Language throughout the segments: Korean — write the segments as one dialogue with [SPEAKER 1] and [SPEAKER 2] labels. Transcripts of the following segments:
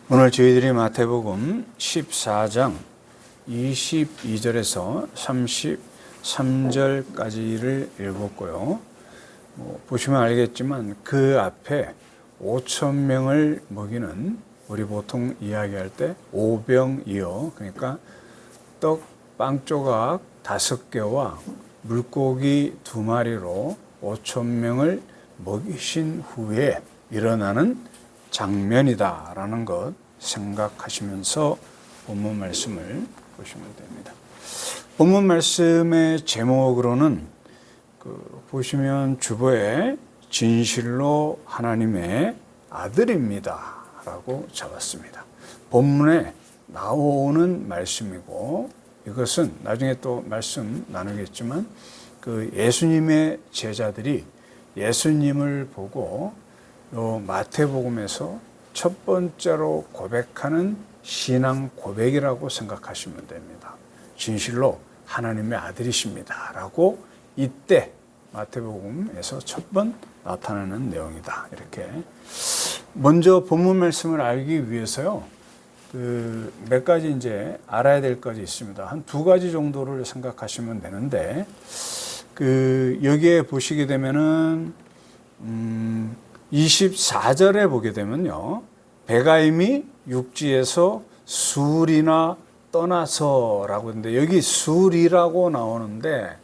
[SPEAKER 1] 오늘 저희들이 마태복음 14장 22절에서 33절까지를 읽었고요. 보시면 알겠지만 그 앞에 5,000명을 먹이는, 우리 보통 이야기할 때 오병이어, 그러니까 떡 빵 조각 5개와 물고기 2마리로 5,000명을 먹이신 후에 일어나는 장면이다라는 것 생각하시면서 본문 말씀을 보시면 됩니다. 본문 말씀의 제목으로는 보시면 주보에 진실로 하나님의 아들입니다 라고 적었습니다. 본문에 나오는 말씀이고, 이것은 나중에 또 말씀 나누겠지만 예수님의 제자들이 예수님을 보고 마태복음에서 첫 번째로 고백하는 신앙 고백이라고 생각하시면 됩니다. 진실로 하나님의 아들이십니다 라고 이때 마태복음에서 첫 번 나타나는 내용이다. 이렇게 먼저 본문 말씀을 알기 위해서요, 몇 가지 이제 알아야 될 것이 있습니다. 한 2가지 정도를 생각하시면 되는데, 여기에 보시게 되면은 24절에 보게 되면요, 배가 이미 육지에서 술이나 떠나서라고 했는데, 여기 술이라고 나오는데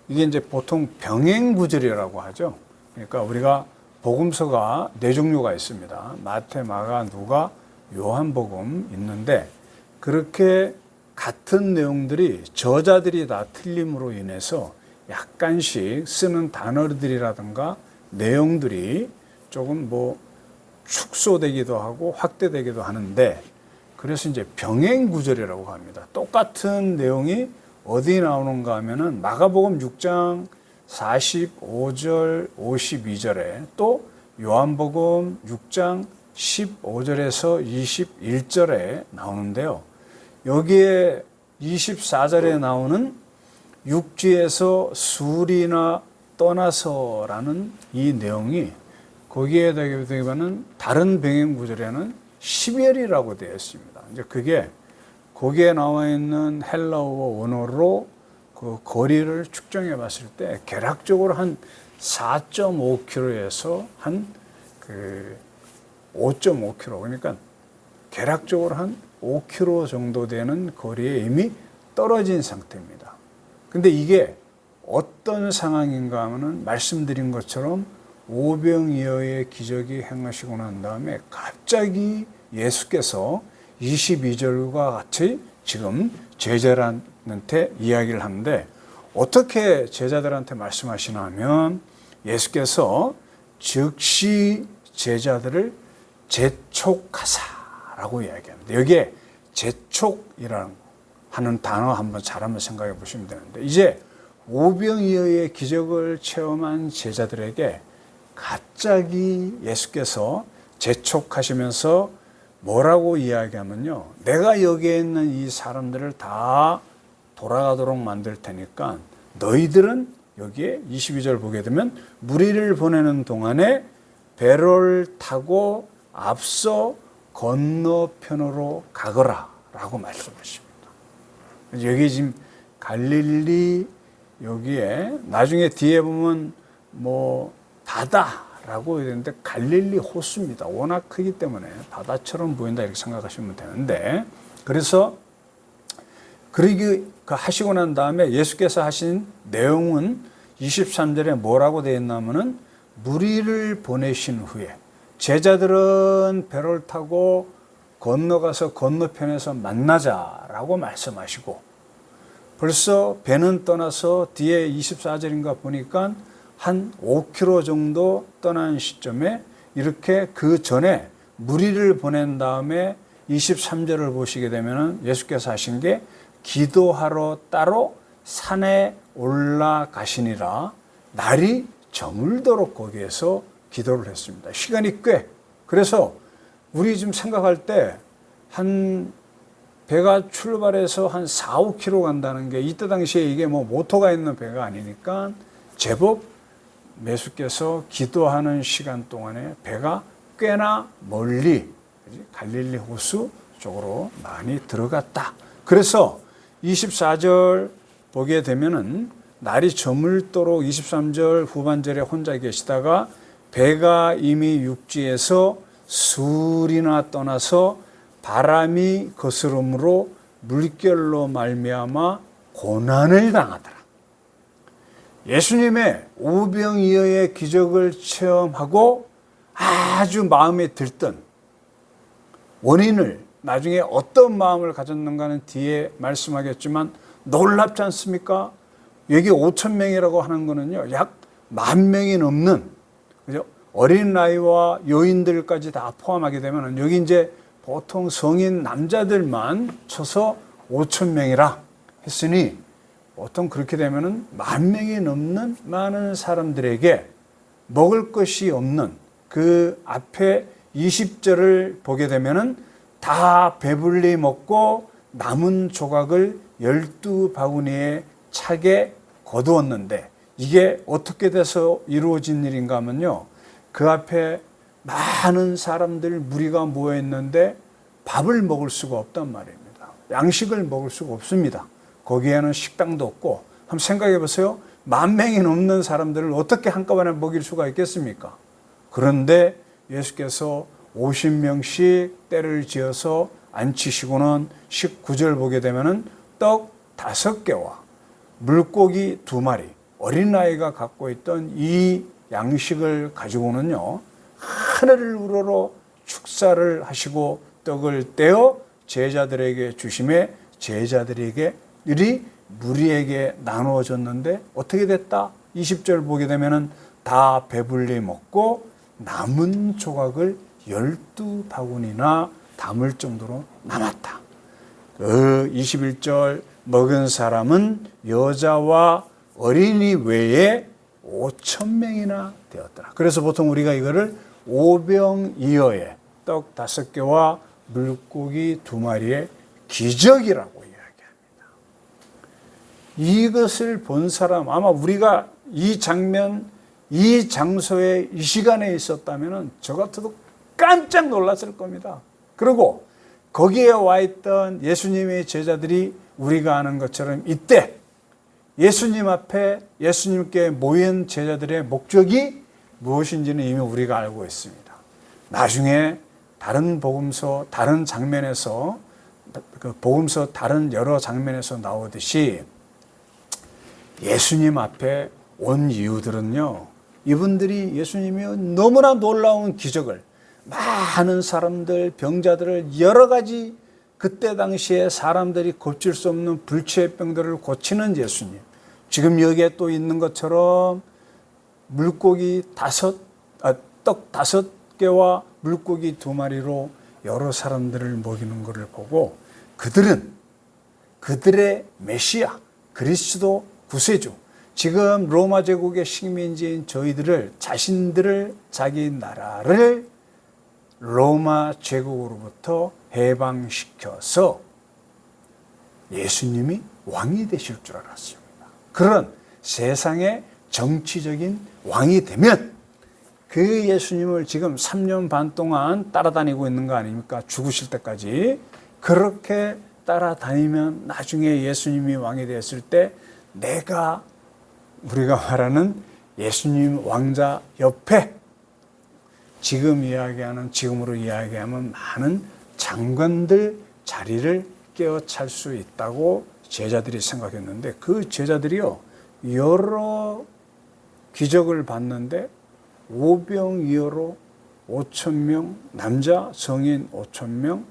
[SPEAKER 1] 이게 이제 보통 병행구절이라고 하죠. 그러니까 우리가 복음서가 4종류가 있습니다. 마태, 마가, 누가, 요한복음 있는데, 그렇게 같은 내용들이 저자들이 다 틀림으로 인해서 약간씩 쓰는 단어들이라든가 내용들이 조금 축소되기도 하고 확대되기도 하는데, 그래서 이제 병행구절이라고 합니다. 똑같은 내용이 어디 나오는가 하면은 마가복음 6장 45절 52절에, 또 요한복음 6장 15절에서 21절에 나오는데요. 여기에 24절에 나오는 육지에서 술이나 떠나서라는 이 내용이 거기에 되기보다는 다른 병행구절에는 12열이라고 되어 있습니다. 이제 그게 거기에 나와 있는 헬라어 원어로 그 거리를 측정해 봤을 때 개략적으로 한 4.5km에서 한 5.5km, 그러니까 개략적으로 한 5km 정도 되는 거리에 이미 떨어진 상태입니다. 근데 이게 어떤 상황인가 하면은 말씀드린 것처럼 오병이어의 기적이 행하시고 난 다음에 갑자기 예수께서 22절과 같이 지금 제자들한테 이야기를 하는데, 어떻게 제자들한테 말씀하시나 하면 예수께서 즉시 제자들을 재촉하사라고 이야기합니다. 여기에 재촉이라는 하는 단어 한번 잘 한번 생각해 보시면 되는데, 이제 오병이어의 기적을 체험한 제자들에게 갑자기 예수께서 재촉하시면서 뭐라고 이야기하면요, 내가 여기에 있는 이 사람들을 다 돌아가도록 만들 테니까 너희들은 여기에 22절 보게 되면 무리를 보내는 동안에 배를 타고 앞서 건너편으로 가거라 라고 말씀하십니다. 여기 지금 갈릴리, 여기에 나중에 뒤에 보면 바다라고 되는데 갈릴리 호수입니다. 워낙 크기 때문에 바다처럼 보인다 이렇게 생각하시면 되는데, 그래서 그렇게 하시고 난 다음에 예수께서 하신 내용은 23절에 뭐라고 되어 있냐면은 무리를 보내신 후에 제자들은 배를 타고 건너가서 건너편에서 만나자라고 말씀하시고, 벌써 배는 떠나서 뒤에 24절인가 보니까 한 5km 정도 떠난 시점에 이렇게 그 전에 무리를 보낸 다음에 23절을 보시게 되면 예수께서 하신 게 기도하러 따로 산에 올라가시니라, 날이 저물도록 거기에서 기도를 했습니다. 시간이 꽤, 그래서 우리 지금 생각할 때 한 배가 출발해서 한 4, 5km 간다는 게 이때 당시에 이게 모터가 있는 배가 아니니까 제법 예수께서 기도하는 시간 동안에 배가 꽤나 멀리 갈릴리 호수 쪽으로 많이 들어갔다. 그래서 24절 보게 되면은 날이 저물도록 23절 후반절에 혼자 계시다가 배가 이미 육지에서 술이나 떠나서 바람이 거스름으로 물결로 말미암아 고난을 당하더라. 예수님의 오병이어의 기적을 체험하고 아주 마음에 들던 원인을 나중에 어떤 마음을 가졌는가는 뒤에 말씀하겠지만 놀랍지 않습니까? 여기 5천 명이라고 하는 거는요, 약 10,000명이 넘는, 그죠? 어린 나이와 여인들까지 다 포함하게 되면 여기 이제 보통 성인 남자들만 쳐서 5,000명이라 했으니 보통 그렇게 되면은 10,000명이 넘는 많은 사람들에게 먹을 것이 없는 그 앞에 20절을 보게 되면은 다 배불리 먹고 남은 조각을 12바구니에 차게 거두었는데 이게 어떻게 돼서 이루어진 일인가 하면요. 그 앞에 많은 사람들 무리가 모여 있는데 밥을 먹을 수가 없단 말입니다. 양식을 먹을 수가 없습니다. 거기에는 식당도 없고 한번 생각해 보세요. 10,000명이 넘는 사람들을 어떻게 한꺼번에 먹일 수가 있겠습니까? 그런데 예수께서 50명씩 때를 지어서 앉히시고는 19절 보게 되면은 떡 5개와 물고기 2마리, 어린아이가 갖고 있던 이 양식을 가지고는요, 하늘을 우러러 축사를 하시고 떡을 떼어 제자들에게 주심에 제자들에게 이리 무리에게 나누어졌는데 어떻게 됐다? 20절 보게 되면은 다 배불리 먹고 남은 조각을 12바구니나 담을 정도로 남았다. 그 21절 먹은 사람은 여자와 어린이 외에 5,000명이나 되었더라. 그래서 보통 우리가 이거를 오병이어의 떡 5개와 물고기 2마리의 기적이라고 이야기합니다. 이것을 본 사람, 아마 우리가 이 장면, 이 장소에 이 시간에 있었다면 저 같아도 깜짝 놀랐을 겁니다. 그리고 거기에 와 있던 예수님의 제자들이 우리가 아는 것처럼 이때 예수님 앞에 예수님께 모인 제자들의 목적이 무엇인지는 이미 우리가 알고 있습니다. 나중에 다른 복음서, 다른 장면에서, 그 복음서 다른 여러 장면에서 나오듯이 예수님 앞에 온 이유들은요, 이분들이 예수님이 너무나 놀라운 기적을, 많은 사람들, 병자들을 여러 가지 그때 당시에 사람들이 고칠 수 없는 불치의 병들을 고치는 예수님. 지금 여기에 또 있는 것처럼 물고기 떡 5개와 물고기 2마리로 여러 사람들을 먹이는 것을 보고 그들은 그들의 메시아, 그리스도 구세주, 지금 로마 제국의 식민지인 저희들을, 자신들을, 자기 나라를 로마 제국으로부터 해방시켜서 예수님이 왕이 되실 줄 알았습니다. 그런 세상의 정치적인 왕이 되면 그 예수님을 지금 3년 반 동안 따라다니고 있는 거 아닙니까? 죽으실 때까지. 그렇게 따라다니면 나중에 예수님이 왕이 되었을 때 내가, 우리가 말하는 예수님 왕자 옆에 지금으로 이야기하면 많은 장관들 자리를 깨어찰 수 있다고 제자들이 생각했는데 그 제자들이요, 여러 기적을 봤는데 오병이어로 5,000명, 남자 성인 5,000명,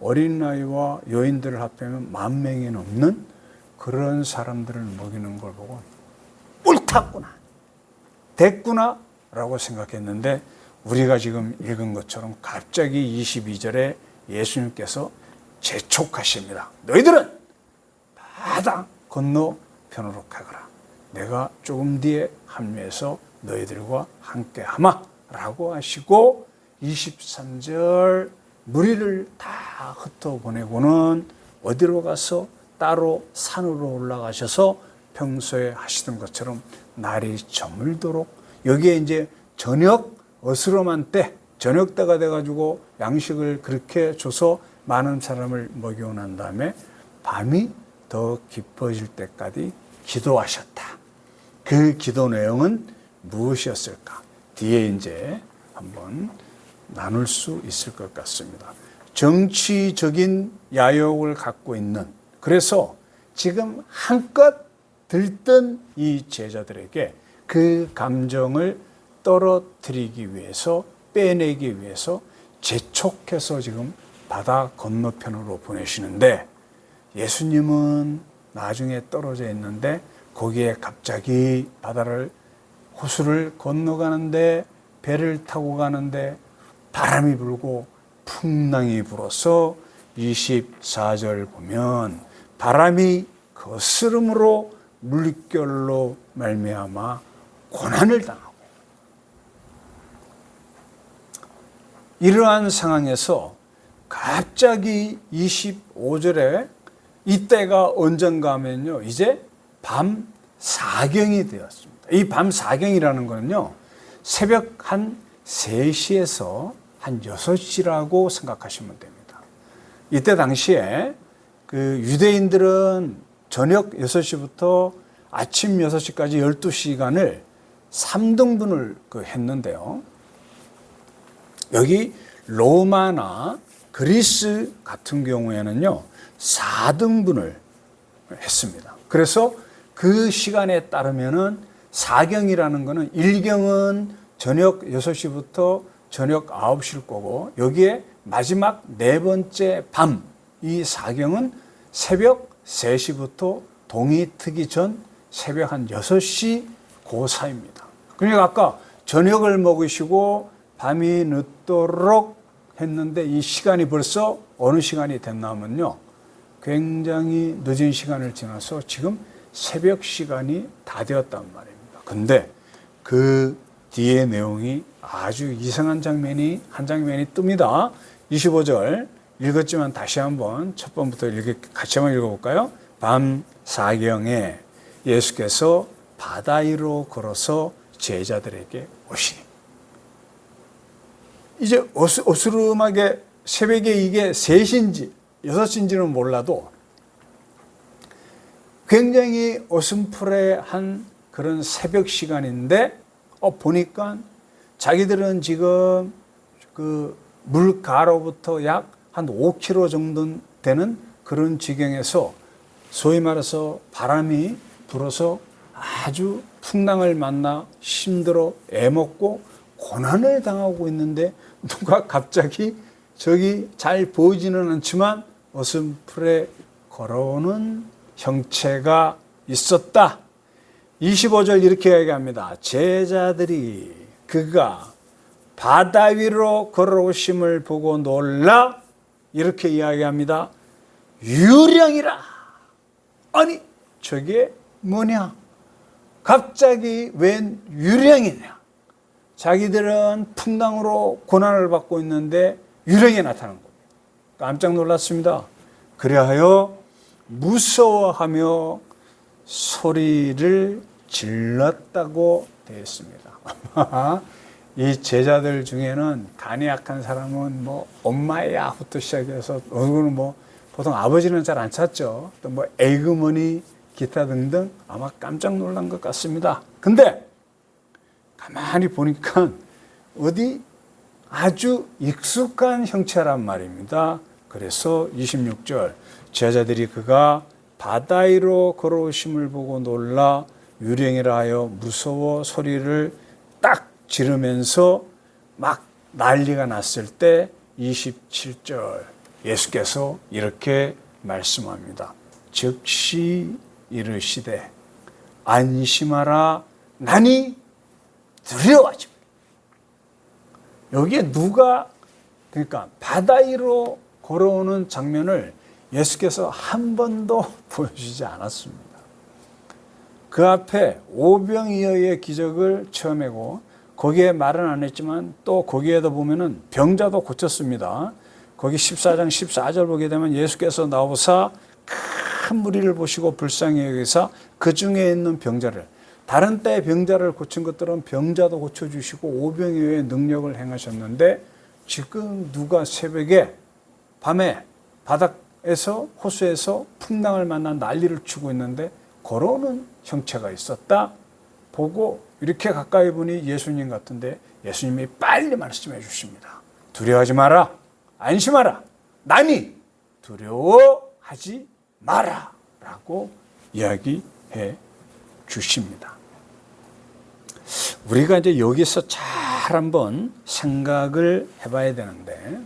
[SPEAKER 1] 어린 나이와 여인들을 합하면 10,000명이 넘는 그런 사람들을 먹이는 걸 보고 옳았구나, 됐구나 라고 생각했는데 우리가 지금 읽은 것처럼 갑자기 22절에 예수님께서 재촉하십니다. 너희들은 바다 건너 편으로 가거라. 내가 조금 뒤에 합류해서 너희들과 함께 하마 라고 하시고 23절 무리를 다 흩어보내고는 어디로 가서 따로 산으로 올라가셔서 평소에 하시던 것처럼 날이 저물도록, 여기에 이제 저녁 어스름한 때, 저녁 때가 돼가지고 양식을 그렇게 줘서 많은 사람을 먹이고 난 다음에 밤이 더 깊어질 때까지 기도하셨다. 그 기도 내용은 무엇이었을까? 뒤에 이제 한번 나눌 수 있을 것 같습니다. 정치적인 야욕을 갖고 있는, 그래서 지금 한껏 들뜬 이 제자들에게 그 감정을 떨어뜨리기 위해서, 빼내기 위해서 재촉해서 지금 바다 건너편으로 보내시는데, 예수님은 나중에 떨어져 있는데 거기에 갑자기 호수를 건너가는데, 배를 타고 가는데 바람이 불고 풍랑이 불어서 24절 보면 바람이 거스름으로 물결로 말미암아 고난을 당하고, 이러한 상황에서 갑자기 25절에 이때가 언젠가 하면요, 이제 밤 4경이 되었습니다. 이 밤 4경이라는 거는요, 새벽 한 3시에서 한 6시라고 생각하시면 됩니다. 이때 당시에 그 유대인들은 저녁 6시부터 아침 6시까지 12시간을 3등분을 했는데요. 여기 로마나 그리스 같은 경우에는요, 4등분을 했습니다. 그래서 그 시간에 따르면은 4경이라는 거는 1경은 저녁 6시부터 저녁 9시일 거고, 여기에 마지막 네 번째 밤, 이 4경은 새벽 3시부터 동이 트기 전 새벽 한 6시 그 사이입니다. 그러니까 아까 저녁을 먹으시고 밤이 늦도록 했는데 이 시간이 벌써 어느 시간이 됐냐면요, 굉장히 늦은 시간을 지나서 지금 새벽 시간이 다 되었단 말입니다. 근데 그 뒤에 내용이 아주 이상한 한 장면이 뜹니다. 25절 읽었지만 다시 한번 첫 번부터 같이 한번 읽어볼까요? 밤 4경에 예수께서 바다 위로 걸어서 제자들에게 오시니. 이제 어스름하게 새벽에 이게 3시인지 6시인지는 몰라도 굉장히 어슴푸레한 그런 새벽 시간인데, 보니까 자기들은 지금 그 물가로부터 약 한 5km 정도 되는 그런 지경에서 소위 말해서 바람이 불어서 아주 풍랑을 만나 힘들어 애먹고 고난을 당하고 있는데, 누가 갑자기 저기 잘 보이지는 않지만 어슴푸레 걸어오는 형체가 있었다. 25절 이렇게 얘기합니다. 제자들이 그가 바다 위로 걸어오심을 보고 놀라, 이렇게 이야기합니다. 유령이라. 아니, 저게 뭐냐? 갑자기 웬 유령이냐? 자기들은 풍랑으로 고난을 받고 있는데 유령이 나타난 겁니다. 깜짝 놀랐습니다. 그리하여 무서워하며 소리를 질렀다고 되어 있습니다. 이 제자들 중에는 간이 약한 사람은 뭐 엄마야부터 시작해서, 얼굴은 뭐 보통 아버지는 잘 안 찾죠. 또 뭐 에그머니 기타 등등 아마 깜짝 놀란 것 같습니다. 근데 가만히 보니까 어디 아주 익숙한 형체란 말입니다. 그래서 26절 제자들이 그가 바다 위로 걸어오심을 보고 놀라 유령이라 하여 무서워 소리를 딱 지르면서 막 난리가 났을 때 27절 예수께서 이렇게 말씀합니다. 즉시 이르시되 안심하라 나니 두려워하지 마. 여기에 누가, 그러니까 바다 위로 걸어오는 장면을 예수께서 한 번도 보여주지 않았습니다. 그 앞에 오병이어의 기적을 처음 하고, 거기에 말은 안 했지만 또 거기에도 보면은 병자도 고쳤습니다. 거기 14장 14절 보게 되면 예수께서 나오사 큰 무리를 보시고 불쌍히 여기사 그 중에 있는 병자를 다른 때 병자를 고친 것들은 병자도 고쳐주시고 오병이어의 능력을 행하셨는데 지금 누가 새벽에 밤에 바닥에서 호수에서 풍랑을 만나 난리를 치고 있는데 걸어오는 형체가 있었다 보고 이렇게 가까이 보니 예수님 같은데 예수님이 빨리 말씀해 주십니다. 두려워하지 마라. 안심하라. 나니 두려워하지 마라 라고 이야기해 주십니다. 우리가 이제 여기서 잘 한번 생각을 해봐야 되는데,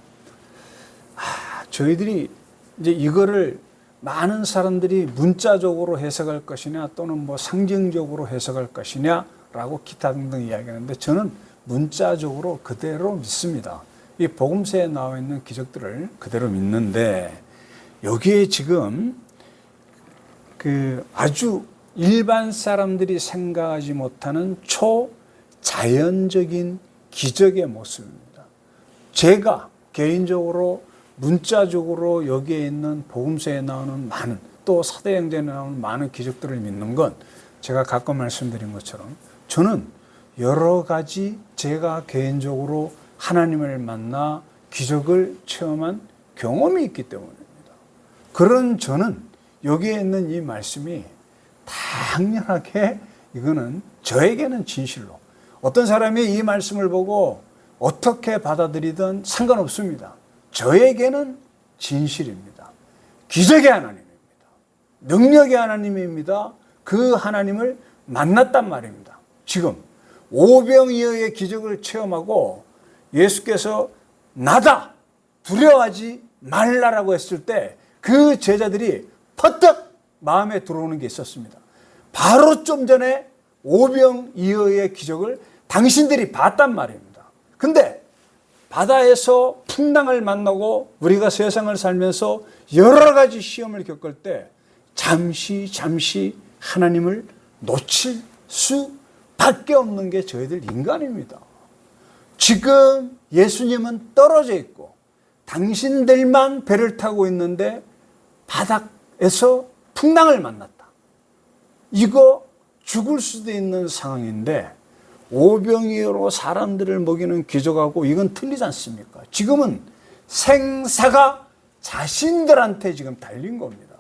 [SPEAKER 1] 저희들이 이제 이거를 많은 사람들이 문자적으로 해석할 것이냐 또는 뭐 상징적으로 해석할 것이냐라고 기타 등등 이야기하는데 저는 문자적으로 그대로 믿습니다. 이 복음서에 나와 있는 기적들을 그대로 믿는데 여기에 지금 그 아주 일반 사람들이 생각하지 못하는 초자연적인 기적의 모습입니다. 제가 개인적으로 문자적으로 여기에 있는 복음서에 나오는 많은 또 사도행전에 나오는 많은 기적들을 믿는 건 제가 가끔 말씀드린 것처럼 저는 여러 가지 제가 개인적으로 하나님을 만나 기적을 체험한 경험이 있기 때문입니다. 그런 저는 여기에 있는 이 말씀이 당연하게 이거는 저에게는 진실로 어떤 사람이 이 말씀을 보고 어떻게 받아들이든 상관없습니다. 저에게는 진실입니다. 기적의 하나님입니다. 능력의 하나님입니다. 그 하나님을 만났단 말입니다. 지금 오병이어의 기적을 체험하고 예수께서 나다 두려워하지 말라라고 했을 때 그 제자들이 퍼뜩 마음에 들어오는 게 있었습니다. 바로 좀 전에 오병이어의 기적을 당신들이 봤단 말입니다. 근데 바다에서 풍랑을 만나고 우리가 세상을 살면서 여러 가지 시험을 겪을 때 잠시 하나님을 놓칠 수밖에 없는 게 저희들 인간입니다. 지금 예수님은 떨어져 있고 당신들만 배를 타고 있는데 바닥에서 풍랑을 만났다. 이거 죽을 수도 있는 상황인데 오병이어로 사람들을 먹이는 기적하고 이건 틀리지 않습니까? 지금은 생사가 자신들한테 지금 달린 겁니다.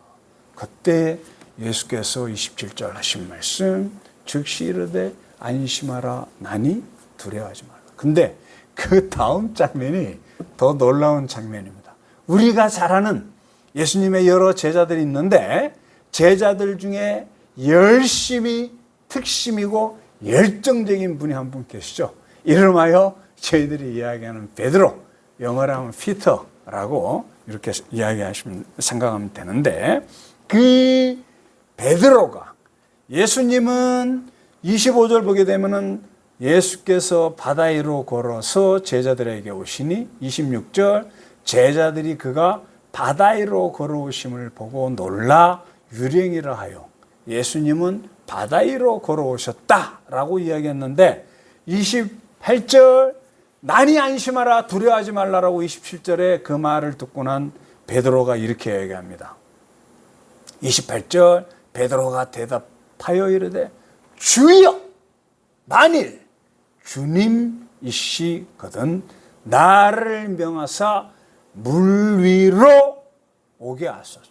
[SPEAKER 1] 그때 예수께서 27절 하신 말씀 즉시 이르되 안심하라 나니 두려워하지 말라. 근데 그 다음 장면이 더 놀라운 장면입니다. 우리가 잘 아는 예수님의 여러 제자들이 있는데 제자들 중에 열심히 특심이고 열정적인 분이 한 분 계시죠. 이름하여 저희들이 이야기하는 베드로, 영어로 하면 피터라고 이렇게 이야기하시면 생각하면 되는데 그 베드로가 예수님은 25절 보게 되면은 예수께서 바다 위로 걸어서 제자들에게 오시니 26절 제자들이 그가 바다 위로 걸어오심을 보고 놀라 유령이라 하여 예수님은 바다 위로 걸어오셨다라고 이야기했는데 28절 나니 안심하라 두려워하지 말라라고 27절에 그 말을 듣고 난 베드로가 이렇게 얘기합니다. 28절 베드로가 대답하여 이르되 주여 만일 주님이시거든 나를 명하사 물 위로 오게 하소서.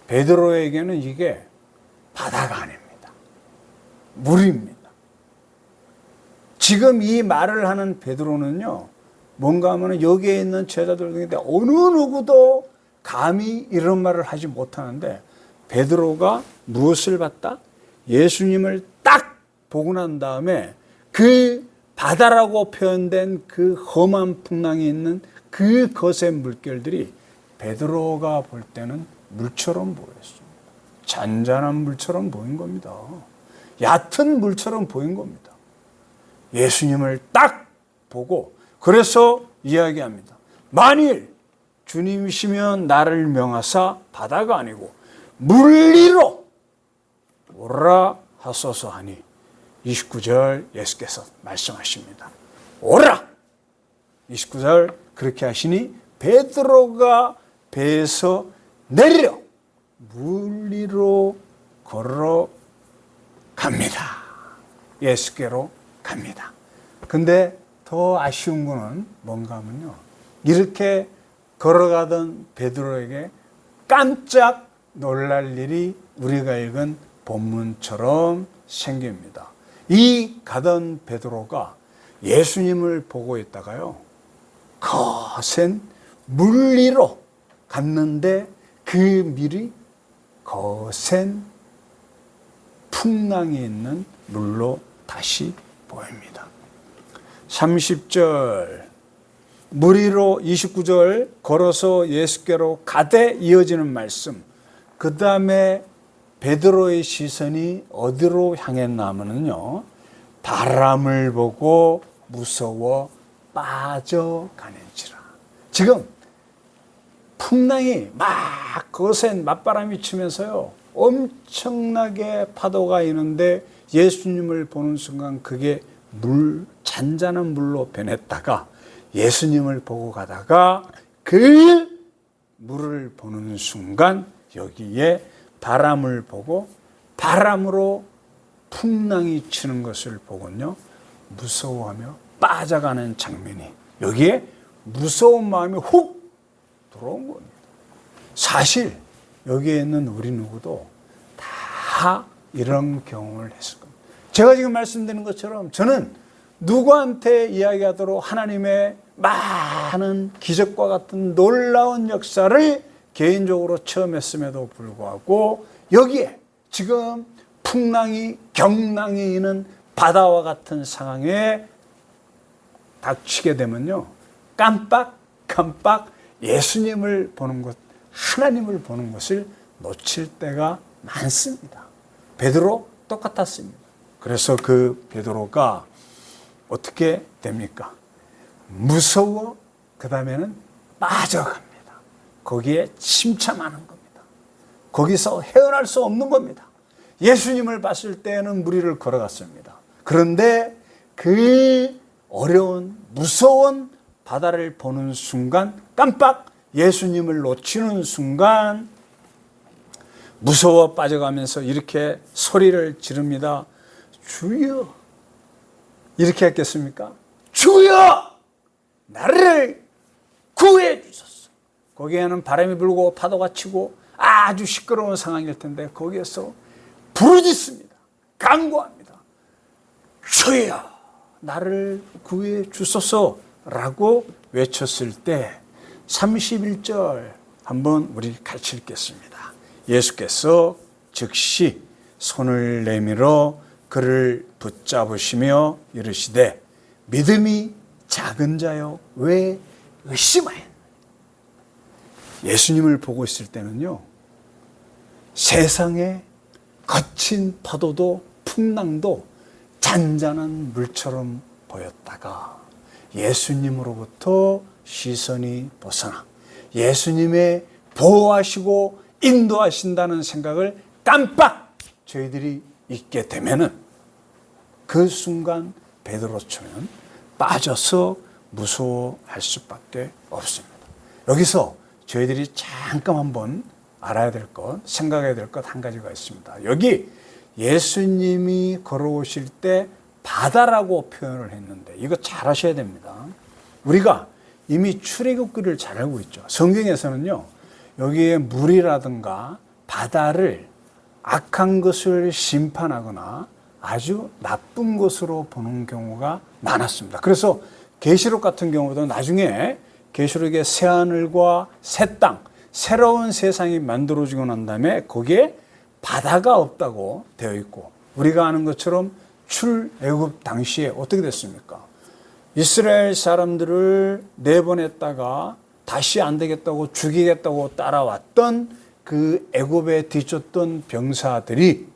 [SPEAKER 1] 베드로에게는 이게 바다가 아닙니다. 물입니다. 지금 이 말을 하는 베드로는요, 뭔가 하면 여기에 있는 제자들 중에 어느 누구도 감히 이런 말을 하지 못하는데 베드로가 무엇을 봤다? 예수님을 딱 보고 난 다음에 그 바다라고 표현된 그 험한 풍랑이 있는 그 거센 물결들이 베드로가 볼 때는 물처럼 보였습니다. 잔잔한 물처럼 보인 겁니다. 얕은 물처럼 보인 겁니다. 예수님을 딱 보고 그래서 이야기합니다. 만일 주님이시면 나를 명하사 바다가 아니고 물 위로 오라 하소서 하니 29절 예수께서 말씀하십니다. 오라! 29절 그렇게 하시니 베드로가 배에서 내려 물 위로 걸어갔더라. 갑니다. 예수께로 갑니다. 근데 더 아쉬운 거는 뭔가 하면요, 이렇게 걸어가던 베드로에게 깜짝 놀랄 일이 우리가 읽은 본문처럼 생깁니다. 이 가던 베드로가 예수님을 보고 있다가요, 거센 물 위로 갔는데 그 물이 거센 풍랑이 있는 물로 다시 보입니다. 30절 물 위로 29절 걸어서 예수께로 가되 이어지는 말씀. 그 다음에 베드로의 시선이 어디로 향했냐면요, 바람을 보고 무서워 빠져가는지라. 지금 풍랑이 막 거센 맞바람이 치면서요, 엄청나게 파도가 있는데 예수님을 보는 순간 그게 잔잔한 물로 변했다가 예수님을 보고 가다가 그 물을 보는 순간 여기에 바람을 보고 바람으로 풍랑이 치는 것을 보고요, 무서워하며 빠져가는 장면이, 여기에 무서운 마음이 훅 들어온 겁니다. 사실 여기에 있는 우리 누구도 다 이런 경험을 했을 겁니다. 제가 지금 말씀드리는 것처럼 저는 누구한테 이야기하도록 하나님의 많은 기적과 같은 놀라운 역사를 개인적으로 체험했음에도 불구하고 여기에 지금 풍랑이 경랑이 있는 바다와 같은 상황에 닥치게 되면요, 깜빡 예수님을 보는 것, 하나님을 보는 것을 놓칠 때가 많습니다. 베드로 똑같았습니다. 그래서 그 베드로가 어떻게 됩니까? 무서워, 그 다음에는 빠져갑니다. 거기에 침참하는 겁니다. 거기서 헤어날 수 없는 겁니다. 예수님을 봤을 때는 물 위를 걸어갔습니다. 그런데 그 어려운 무서운 바다를 보는 순간, 깜빡 예수님을 놓치는 순간 무서워 빠져가면서 이렇게 소리를 지릅니다. 주여. 이렇게 했겠습니까? 주여! 나를 구해 주소서. 거기에는 바람이 불고 파도가 치고 아주 시끄러운 상황일 텐데 거기에서 부르짖습니다. 간구합니다. 주여! 나를 구해 주소서라고 외쳤을 때 31절 한번 우리 같이 읽겠습니다. 예수께서 즉시 손을 내밀어 그를 붙잡으시며 이르시되 믿음이 작은 자여 왜 의심하였느냐. 예수님을 보고 있을 때는요, 세상에 거친 파도도 풍랑도 잔잔한 물처럼 보였다가 예수님으로부터 시선이 벗어나 예수님의 보호하시고 인도하신다는 생각을 깜빡 저희들이 잊게 되면은 그 순간 베드로처럼 빠져서 무서워할 수밖에 없습니다. 여기서 저희들이 잠깐 한번 알아야 될 것, 생각해야 될 것 한 가지가 있습니다. 여기 예수님이 걸어오실 때 바다라고 표현을 했는데 이거 잘 아셔야 됩니다. 우리가 이미 출애굽기를 잘 알고 있죠. 성경에서는요, 여기에 물이라든가 바다를 악한 것을 심판하거나 아주 나쁜 것으로 보는 경우가 많았습니다. 그래서 계시록 같은 경우도 나중에 계시록의 새하늘과 새 땅, 새로운 세상이 만들어지고 난 다음에 거기에 바다가 없다고 되어 있고, 우리가 아는 것처럼 출애굽 당시에 어떻게 됐습니까? 이스라엘 사람들을 내보냈다가 다시 안 되겠다고 죽이겠다고 따라왔던 그 애굽에 뒤쫓던 병사들이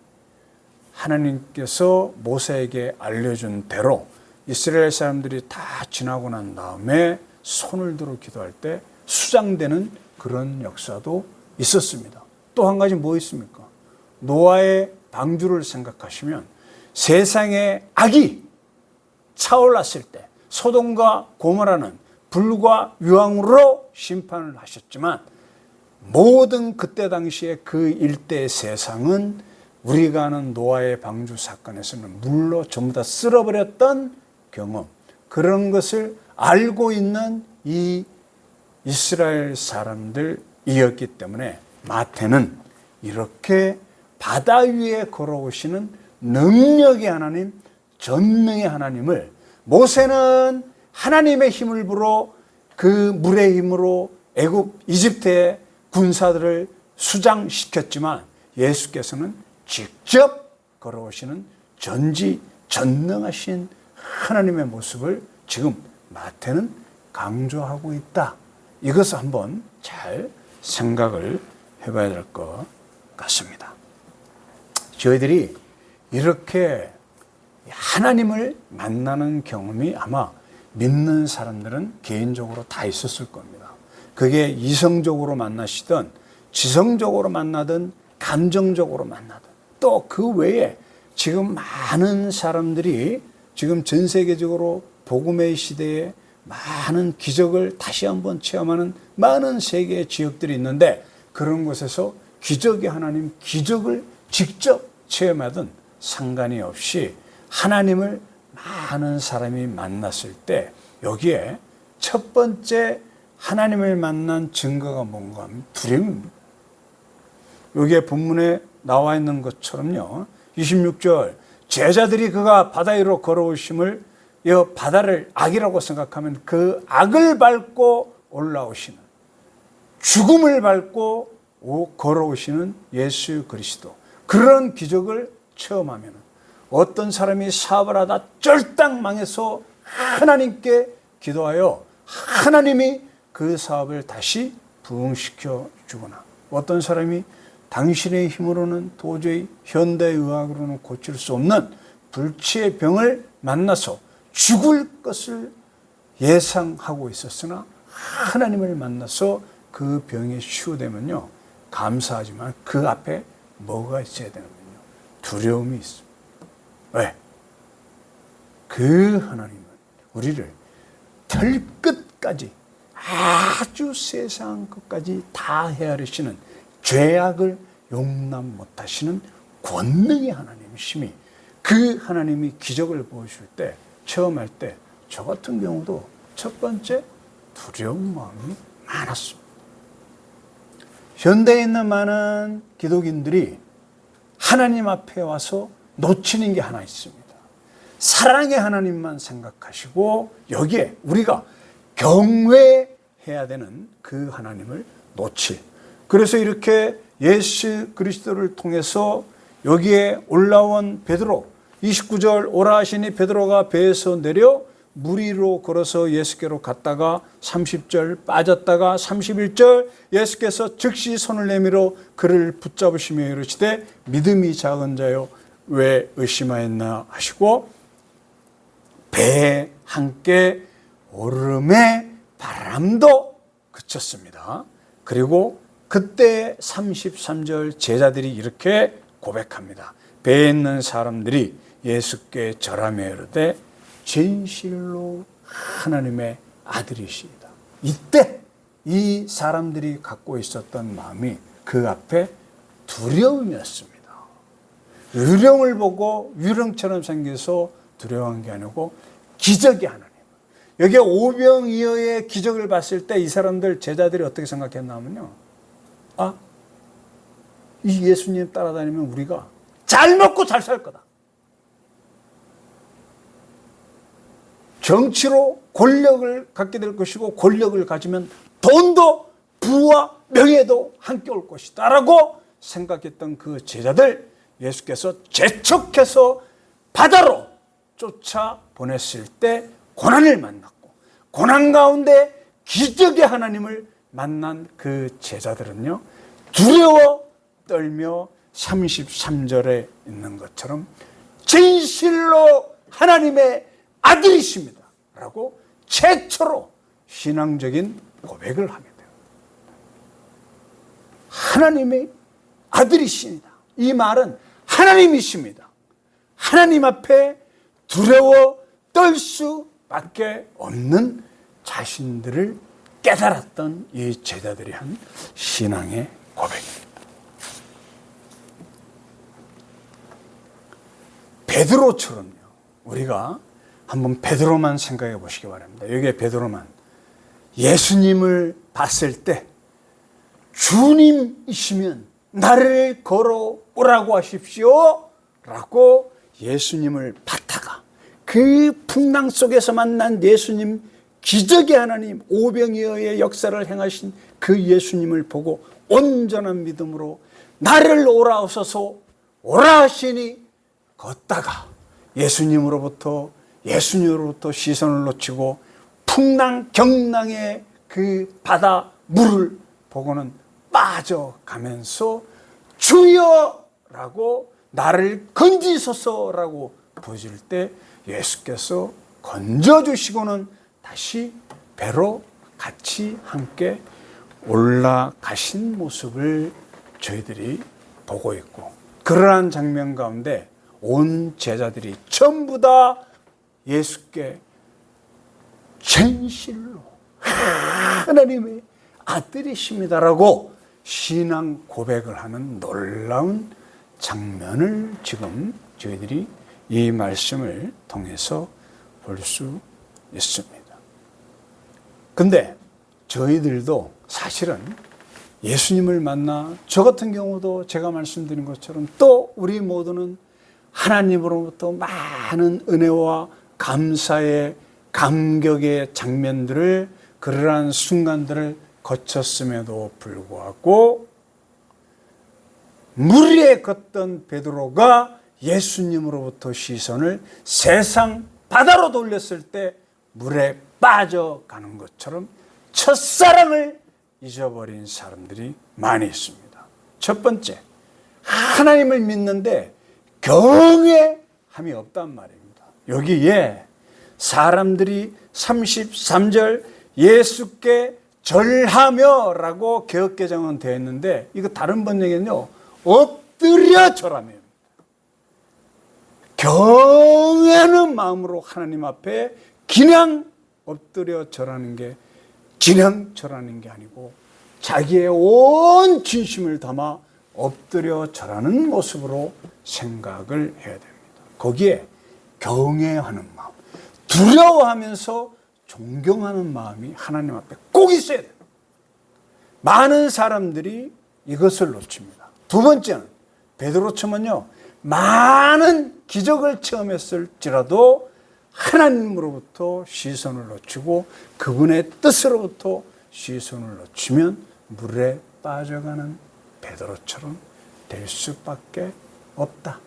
[SPEAKER 1] 하나님께서 모세에게 알려준 대로 이스라엘 사람들이 다 지나고 난 다음에 손을 들어 기도할 때 수장되는 그런 역사도 있었습니다. 또 한 가지 뭐 있습니까? 노아의 방주를 생각하시면 세상에 악이 차올랐을 때 소돔과 고모라는 불과 유황으로 심판을 하셨지만 모든 그때 당시에 그 일대의 세상은 우리가 아는 노아의 방주 사건에서는 물로 전부 다 쓸어버렸던 경험, 그런 것을 알고 있는 이 이스라엘 사람들이었기 때문에 마태는 이렇게 바다 위에 걸어오시는 능력의 하나님, 전능의 하나님을, 모세는 하나님의 힘을 불어 그 물의 힘으로 이집트의 군사들을 수장시켰지만 예수께서는 직접 걸어오시는 전지전능하신 하나님의 모습을 지금 마태는 강조하고 있다. 이것을 한번 잘 생각을 해봐야 될 것 같습니다. 저희들이 이렇게 하나님을 만나는 경험이 아마 믿는 사람들은 개인적으로 다 있었을 겁니다. 그게 이성적으로 만나시든 지성적으로 만나든 감정적으로 만나든, 또 그 외에 지금 많은 사람들이 지금 전 세계적으로 복음의 시대에 많은 기적을 다시 한번 체험하는 많은 세계의 지역들이 있는데, 그런 곳에서 기적의 하나님, 기적을 직접 체험하든 상관이 없이 하나님을 많은 사람이 만났을 때 여기에 첫 번째 하나님을 만난 증거가 뭔가 하면 두려움입니다. 여기에 본문에 나와 있는 것처럼요, 26절, 제자들이 그가 바다 위로 걸어오심을, 이 바다를 악이라고 생각하면 그 악을 밟고 올라오시는, 죽음을 밟고 걸어오시는 예수 그리스도, 그런 기적을 체험하면 어떤 사람이 사업을 하다 쫄딱 망해서 하나님께 기도하여 하나님이 그 사업을 다시 부흥시켜 주거나, 어떤 사람이 당신의 힘으로는 도저히 현대의학으로는 고칠 수 없는 불치의 병을 만나서 죽을 것을 예상하고 있었으나 하나님을 만나서 그 병이 치유되면요, 감사하지만 그 앞에 뭐가 있어야 되는군요. 두려움이 있습니다. 왜? 그 하나님은 우리를 털끝까지, 아주 세상 끝까지 다 헤아리시는, 죄악을 용납 못하시는 권능의 하나님이심이, 그 하나님이 기적을 보여줄 때, 체험할 때 저 같은 경우도 첫 번째 두려운 마음이 많았습니다. 현대에 있는 많은 기독인들이 하나님 앞에 와서 놓치는 게 하나 있습니다. 사랑의 하나님만 생각하시고 여기에 우리가 경외해야 되는 그 하나님을 놓칠, 그래서 이렇게 예수 그리스도를 통해서 여기에 올라온 베드로, 29절, 오라 하시니 베드로가 배에서 내려 물 위로 걸어서 예수께로 갔다가 30절 빠졌다가 31절, 예수께서 즉시 손을 내밀어 그를 붙잡으시며 이르시되 믿음이 작은 자여 왜 의심하였나 하시고, 배에 함께 오름에 바람도 그쳤습니다. 그리고 그때 33절 제자들이 이렇게 고백합니다. 배에 있는 사람들이 예수께 절하며 이르되 진실로 하나님의 아들이시다. 이때 이 사람들이 갖고 있었던 마음이 그 앞에 두려움이었습니다. 유령을 보고 유령처럼 생겨서 두려워한 게 아니고 기적의 하나님. 여기에 오병이어의 기적을 봤을 때 이 사람들 제자들이 어떻게 생각했냐면요, 이 예수님 따라다니면 우리가 잘 먹고 잘 살 거다. 정치로 권력을 갖게 될 것이고, 권력을 가지면 돈도 부와 명예도 함께 올 것이다 라고 생각했던 그 제자들, 예수께서 재촉해서 바다로 쫓아 보냈을 때 고난을 만났고, 고난 가운데 기적의 하나님을 만난 그 제자들은요, 두려워 떨며 33절에 있는 것처럼 진실로 하나님의 아들이십니다 라고 최초로 신앙적인 고백을 하게 돼요. 하나님의 아들이십니다. 이 말은 하나님이십니다. 하나님 앞에 두려워 떨 수밖에 없는 자신들을 깨달았던 이 제자들이 한 신앙의 고백입니다. 베드로처럼요. 우리가 한번 베드로만 생각해 보시기 바랍니다. 여기에 베드로만 예수님을 봤을 때 주님이시면 나를 걸어오라고 하십시오 라고 예수님을 봤다가 그 풍랑 속에서 만난 예수님, 기적의 하나님, 오병이어의 역사를 행하신 그 예수님을 보고 온전한 믿음으로 나를 오라옵소서 오라 하시니 걷다가 예수님으로부터 시선을 놓치고 풍랑 경랑의 그 바다 물을 보고는 빠져가면서 주여라고 나를 건지소서라고 부르실 때 예수께서 건져주시고는 다시 배로 같이 함께 올라가신 모습을 저희들이 보고 있고, 그러한 장면 가운데 온 제자들이 전부 다 예수께 진실로 하나님의 아들이십니다라고 신앙 고백을 하는 놀라운 장면을 지금 저희들이 이 말씀을 통해서 볼 수 있습니다. 근데 저희들도 사실은 예수님을 만나 저 같은 경우도 제가 말씀드린 것처럼 또 우리 모두는 하나님으로부터 많은 은혜와 감사의 감격의 장면들을, 그러한 순간들을 거쳤음에도 불구하고 물에 걷던 베드로가 예수님으로부터 시선을 세상 바다로 돌렸을 때 물에 빠져가는 것처럼 첫사랑을 잊어버린 사람들이 많이 있습니다. 첫 번째, 하나님을 믿는데 경외함이 없단 말입니다. 여기에 사람들이 33절 예수께 절하며 라고 개역개정은 되어 있는데, 이거 다른 번역에는요 엎드려 절하며, 경외하는 마음으로 하나님 앞에 그냥 엎드려 절하는 게 그냥 절하는 게 아니고 자기의 온 진심을 담아 엎드려 절하는 모습으로 생각을 해야 됩니다. 거기에 경외하는 마음, 두려워하면서 존경하는 마음이 하나님 앞에 꼭 있어야 돼요. 많은 사람들이 이것을 놓칩니다. 두 번째는 베드로처럼요, 많은 기적을 체험했을지라도 하나님으로부터 시선을 놓치고 그분의 뜻으로부터 시선을 놓치면 물에 빠져가는 베드로처럼 될 수밖에 없다.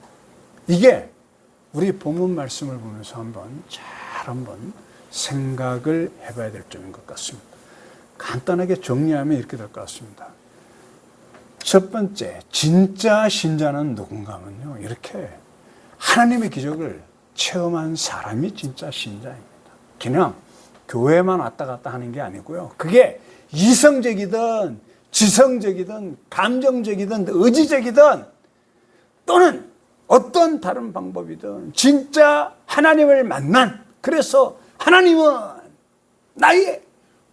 [SPEAKER 1] 이게 우리 본문 말씀을 보면서 한번 생각을 해봐야 될 점인 것 같습니다. 간단하게 정리하면 이렇게 될 것 같습니다. 첫 번째, 진짜 신자는 누군가 하면요, 이렇게 하나님의 기적을 체험한 사람이 진짜 신자입니다. 그냥 교회만 왔다 갔다 하는 게 아니고요, 그게 이성적이든 지성적이든 감정적이든 의지적이든 또는 어떤 다른 방법이든 진짜 하나님을 만난, 그래서 하나님은 나의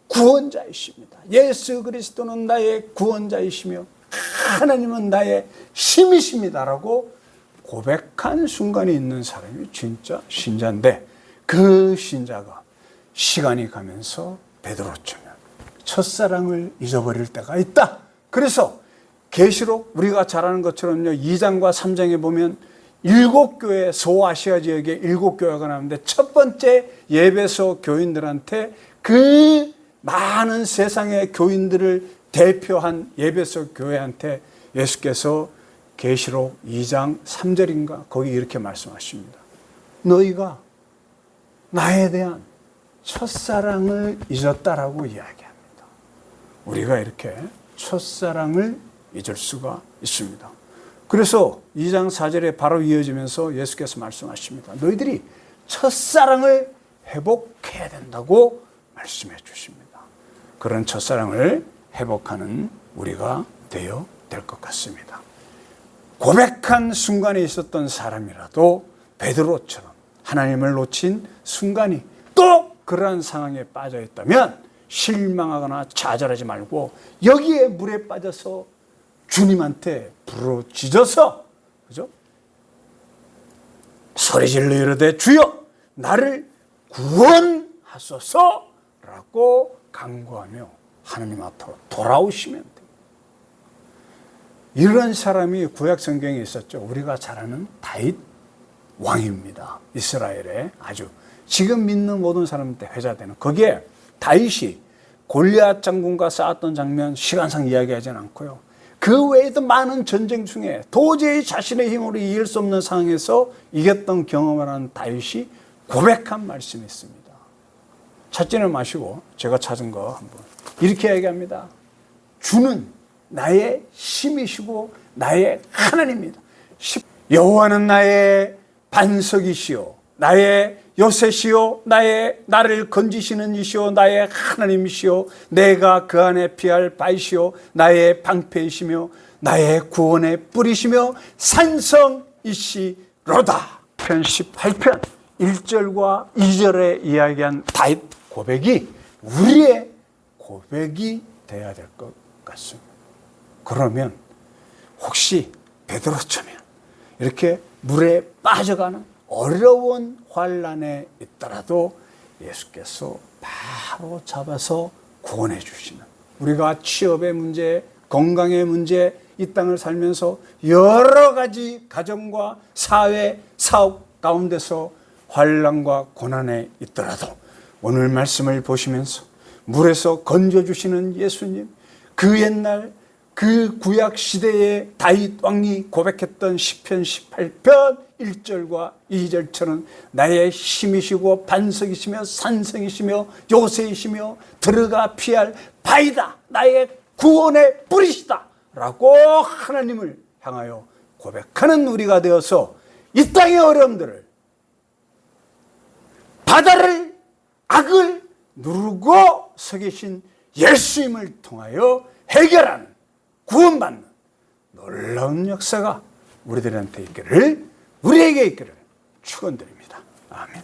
[SPEAKER 1] 구원자이십니다. 예수 그리스도는 나의 구원자이시며 하나님은 나의 힘이십니다라고 고백한 순간이 있는 사람이 진짜 신자인데, 그 신자가 시간이 가면서 베드로처럼 첫사랑을 잊어버릴 때가 있다. 그래서 계시록 우리가 잘 아는 것처럼요, 2장과 3장에 보면 7교회, 소아시아 지역에 7교회가 나오는데 첫 번째 예배소 교인들한테, 그 많은 세상의 교인들을 대표한 예배소 교회한테 예수께서 계시록 2장 3절인가 거기 이렇게 말씀하십니다. 너희가 나에 대한 첫사랑을 잊었다라고 이야기합니다. 우리가 이렇게 첫사랑을 잊을 수가 있습니다. 그래서 2장 4절에 바로 이어지면서 예수께서 말씀하십니다. 너희들이 첫사랑을 회복해야 된다고 말씀해 주십니다. 그런 첫사랑을 회복하는 우리가 되어야 될 것 같습니다. 고백한 순간에 있었던 사람이라도 베드로처럼 하나님을 놓친 순간이 또 그러한 상황에 빠져 있다면 실망하거나 좌절하지 말고 여기에 물에 빠져서 주님한테 부르짖어서, 그죠? 소리질러 이르되 주여 나를 구원하소서라고 간구하며 하나님 앞으로 돌아오시면 돼요. 이런 사람이 구약 성경에 있었죠. 우리가 잘 아는 다윗 왕입니다. 이스라엘의 아주 지금 믿는 모든 사람한테 회자되는, 거기에 다윗이 골리앗 장군과 싸웠던 장면 시간상 이야기하지는 않고요. 그 외에도 많은 전쟁 중에 도저히 자신의 힘으로 이길 수 없는 상황에서 이겼던 경험을 한 다윗이 고백한 말씀이 있습니다. 찾지는 마시고 제가 찾은 거 한번 이렇게 얘기합니다. 주는 나의 힘이시고 나의 하나님입니다. 여호와는 나의 반석이시오 나의 요새시오 나를 건지시는 이시오 나의 하나님이시오 내가 그 안에 피할 바이시오 나의 방패이시며 나의 구원의 뿌리시며 산성이시로다. 편 18편 1절과 2절에 이야기한 다윗 고백이 우리의 고백이 되어야 될 것 같습니다. 그러면 혹시 베드로처럼 이렇게 물에 빠져가는 어려운 환난에 있더라도 예수께서 바로 잡아서 구원해 주시는, 우리가 취업의 문제, 건강의 문제, 이 땅을 살면서 여러 가지 가정과 사회, 사업 가운데서 환난과 고난에 있더라도 오늘 말씀을 보시면서 물에서 건져주시는 예수님, 그 옛날 그 구약 시대의 다윗 왕이 고백했던 시편 18편 1절과 2절처럼 나의 힘이시고 반석이시며 산성이시며 요새이시며 들어가 피할 바위다 나의 구원의 뿌리시다 라고 하나님을 향하여 고백하는 우리가 되어서 이 땅의 어려움들을, 바다를, 악을 누르고 서 계신 예수님을 통하여 해결하는, 구원받는 놀라운 역사가 우리들한테 있기를, 우리에게 있기를 축원드립니다. 아멘.